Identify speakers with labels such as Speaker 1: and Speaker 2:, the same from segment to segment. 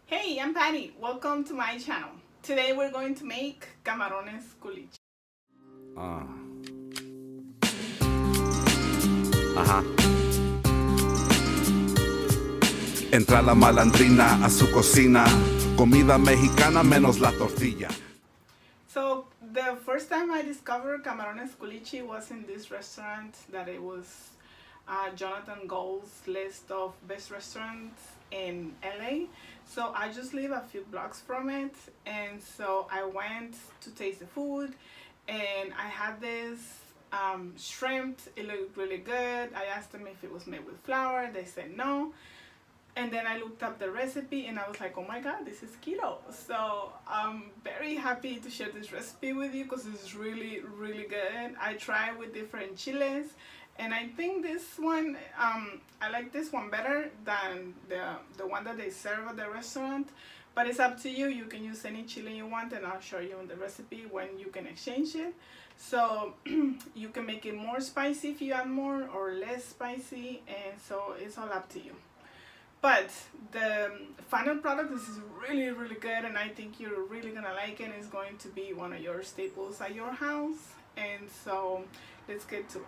Speaker 1: Hey, I'm Patty. Welcome to my channel. Today we're going to make Camarones Culichi.
Speaker 2: Ah. Ajá. Entra la malandrina a su cocina. Comida mexicana menos la tortilla.
Speaker 1: So the first time I discovered Camarones Culichi was in this restaurant that it was Jonathan Gold's list of best restaurants in LA. So I just live a few blocks from it, and so I went to taste the food, and I had this shrimp. It looked really good. I asked them if it was made with flour. They said no. And then I looked up the recipe and I was like, oh my god, this is keto. So I'm very happy to share this recipe with you because it's really, really good. I tried with different chiles and I think this one, I like this one better than the one that they serve at the restaurant. But it's up to you. You can use any chile you want and I'll show you in the recipe when you can exchange it. So you can make it more spicy if you add more or less spicy, and so it's all up to you. But the final product is really, really good, and I think you're really gonna like it. It's going to be one of your staples at your house, and so let's get to it.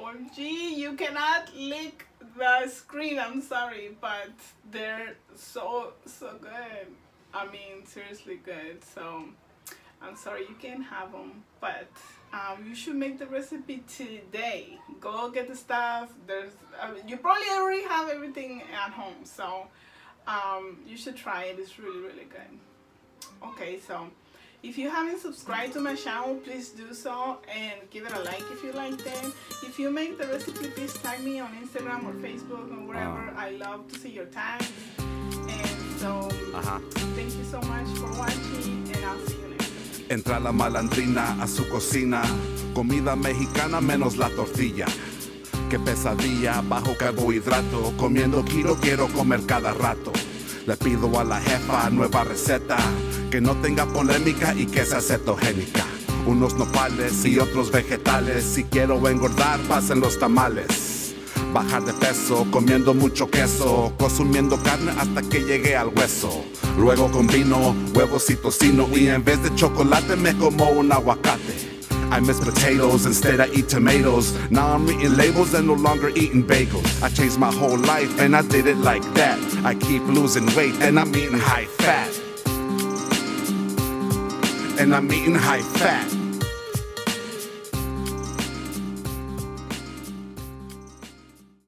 Speaker 1: OMG, you cannot lick the screen. I'm sorry, but they're so good. I mean, seriously good. So I'm sorry you can't have them, but you should make the recipe today. Go get the stuff. You probably already have everything at home, so you should try it. It's really, really good. Okay, so if you haven't subscribed to my channel, please do so and give it a like if you liked it. If you make the recipe, please tag me on Instagram or Facebook or wherever. I love to see your tags. And so thank you so much for watching, and I'll see you next time.
Speaker 2: Entra la malandrina a su cocina, comida mexicana menos la tortilla. Qué pesadilla, bajo carbohidrato, comiendo kilo quiero comer cada rato. Le pido a la jefa nueva receta, que no tenga polémica y que sea cetogénica. Unos nopales y otros vegetales, si quiero engordar pasen los tamales. Bajar de peso, comiendo mucho queso, consumiendo carne hasta que llegue al hueso. Luego combino huevos y tocino y en vez de chocolate me como un aguacate. I miss potatoes, instead I eat tomatoes. Now I'm reading labels and no longer eating bagels. I changed my whole life and I did it like that. I keep losing weight and I'm eating high fat. And I'm eating high fat.